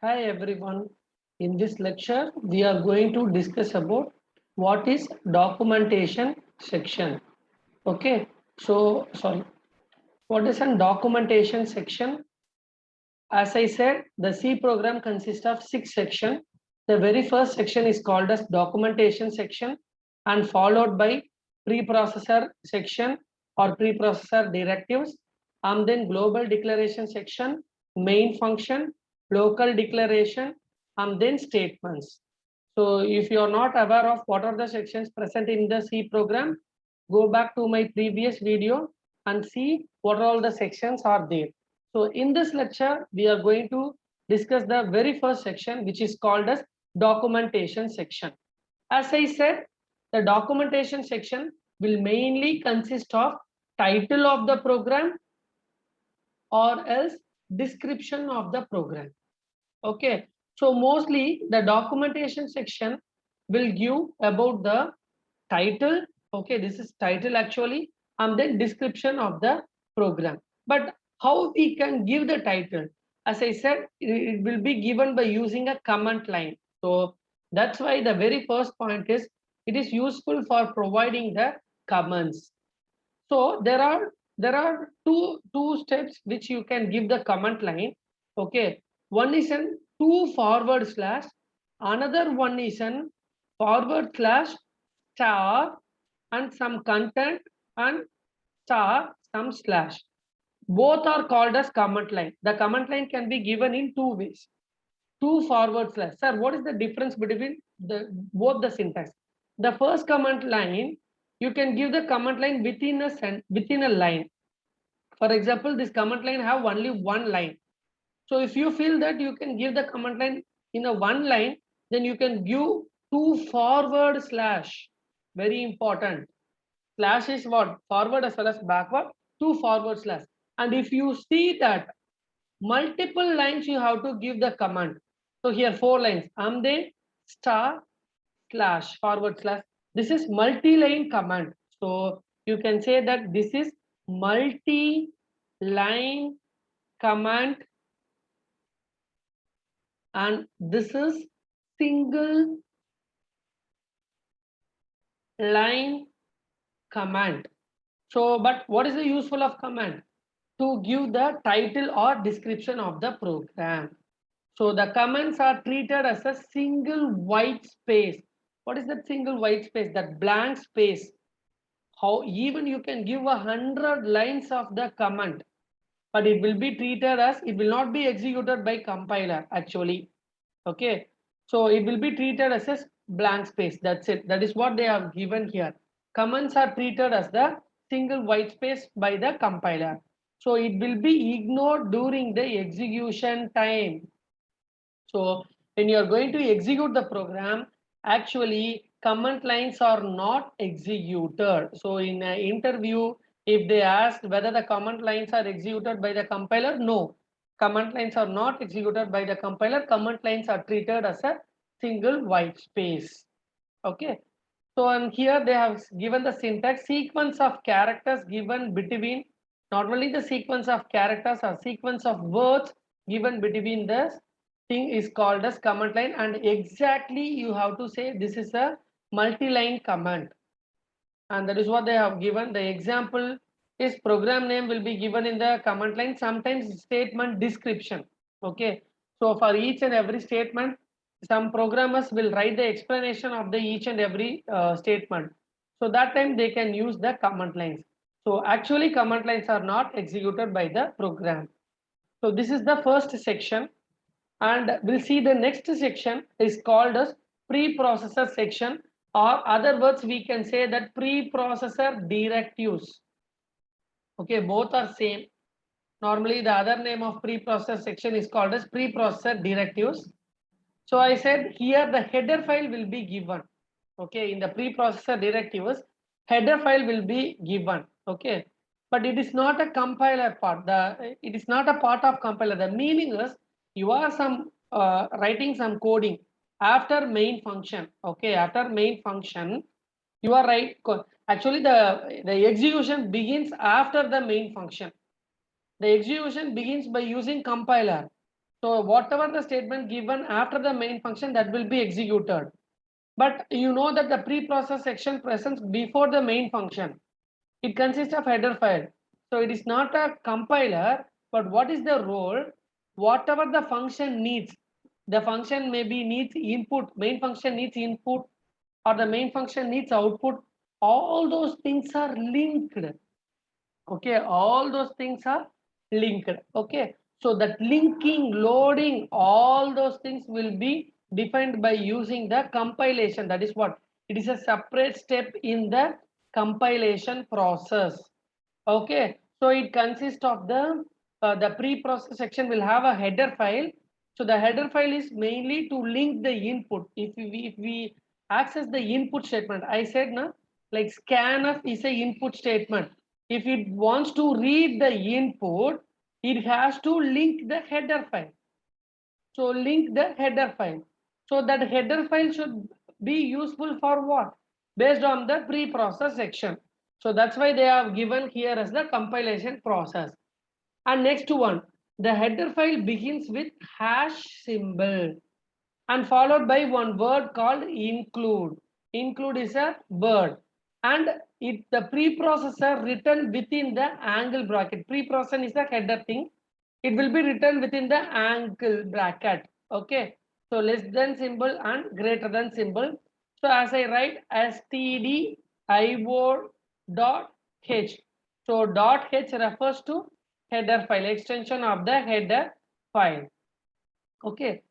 Hi everyone. In this lecture, we are going to discuss about what is documentation section. Okay. Sorry. What is a documentation section? As I said, the C program consists of 6 sections. The very first section is called as documentation section and followed by preprocessor section or preprocessor directives, and then global declaration section, main function, local declaration, and then statements. So if you are not aware of what are the sections present in the C program, go back to my previous video and see what all the sections are there. So in this lecture, we are going to discuss the very first section, which is called as documentation section. As I said, the documentation section will mainly consist of title of the program or else description of the program. Okay, so mostly the documentation section will give about the title. Okay, this is title actually, and then description of the program. But how we can give the title? As I said, it will be given by using a comment line. So that's why the very first point is it is useful for providing the comments. So there are two steps which you can give the comment line. Okay, one is an two forward slash, another one is an forward slash star and some content and star some slash. Both are called as comment line. The comment line can be given in two ways. Two forward slash. Sir, what is the difference between the both the syntax? The first comment line, you can give the comment line within a line. For example, this comment line have only one line. So if you feel that you can give the comment line in a one line, then you can give two forward slash. Very important. Slash is what? Forward as well as backward. Two forward slash. And if you see that multiple lines, you have to give the command. So here 4 lines. Amde star slash forward slash. This is multi-line command. So you can say that this is multi-line command and this is single line command. So, but what is the useful of command? To give the title or description of the program. So the commands are treated as a single white space. What is that single white space? That blank space. How even you can give 100 lines of the command, but it will be treated as it will not be executed by compiler actually. Okay, so it will be treated as a blank space. That's it. That is what they have given here. Commands are treated as the single white space by the compiler. So it will be ignored during the execution time. So when you are going to execute the program, actually command lines are not executed. So in an interview, if they ask whether the command lines are executed by the compiler, no. Command lines are not executed by the compiler. Command lines are treated as a single white space. Okay. So and here they have given the syntax sequence of characters given between, not only the sequence of characters or sequence of words given between the thing is called as command line, and exactly you have to say this is a multi-line command, and that is what they have given. The example is program name will be given in the command line, sometimes statement description. Okay, so for each and every statement, some programmers will write the explanation of the each and every statement, so that time they can use the command lines. So actually command lines are not executed by the program. So this is the first section, and we'll see the next section is called as preprocessor section, or other words we can say that preprocessor directives. Okay, both are same. Normally the other name of preprocessor section is called as preprocessor directives. So I said here the header file will be given. Okay, in the preprocessor directives, header file will be given. Okay, but it is not a compiler part. It is not a part of compiler. The meaning is you are writing some coding after main function. Okay, after main function, you are right. Actually, the execution begins after the main function. The execution begins by using compiler. So whatever the statement given after the main function, that will be executed. But you know that the pre-process section presents before the main function. It consists of header file. So it is not a compiler, but what is the role? Whatever the function needs, the function maybe needs input, main function needs input, or the main function needs output. All those things are linked. Okay, all those things are linked. Okay, so that linking, loading, all those things will be defined by using the compilation. That is what it is, a separate step in the compilation process. Okay, so it consists of the pre-process section will have a header file. So the header file is mainly to link the input. If we access the input statement, I said na, like scanf is a input statement. If it wants to read the input, it has to link the header file. So link the header file. So that header file should be useful for what? Based on the pre-process section. So that's why they have given here as the compilation process. And next one, the header file begins with hash symbol and followed by one word called include. Include is a word, and it the preprocessor written within the angle bracket. Preprocessor is the header thing. It will be written within the angle bracket. Okay, so less than symbol and greater than symbol. So as I write stdio dot h. So dot h refers to header file, extension of the header file. Okay,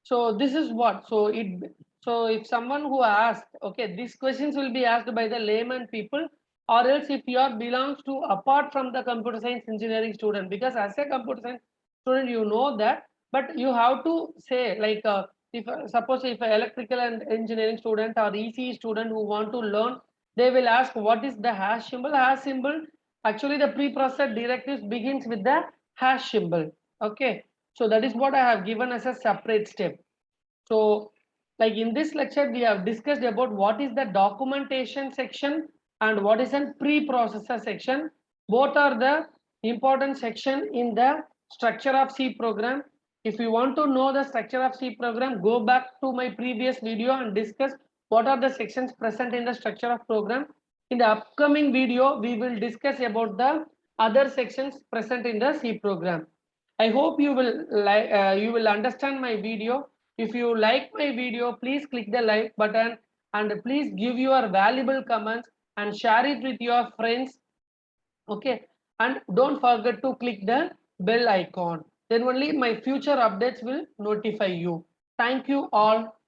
so this is what, so if someone who asked, okay, these questions will be asked by the layman people, or else if you are belongs to apart from the computer science engineering student, because as a computer science student you know that, but you have to say like if suppose if an electrical and engineering student or ECE student who want to learn, they will ask what is the hash symbol. Hash symbol, actually the preprocessor directives begins with the hash symbol. Okay, so that is what I have given as a separate step. So like in this lecture, we have discussed about what is the documentation section and what is a preprocessor section. Both are the important section in the structure of C program. If you want to know the structure of C program, go back to my previous video and discuss what are the sections present in the structure of program. In the upcoming video, we will discuss about the other sections present in the C program. I hope you will understand my video. If you like my video, please click the like button and please give your valuable comments and share it with your friends. Okay, and don't forget to click the bell icon. Then only my future updates will notify you. Thank you all.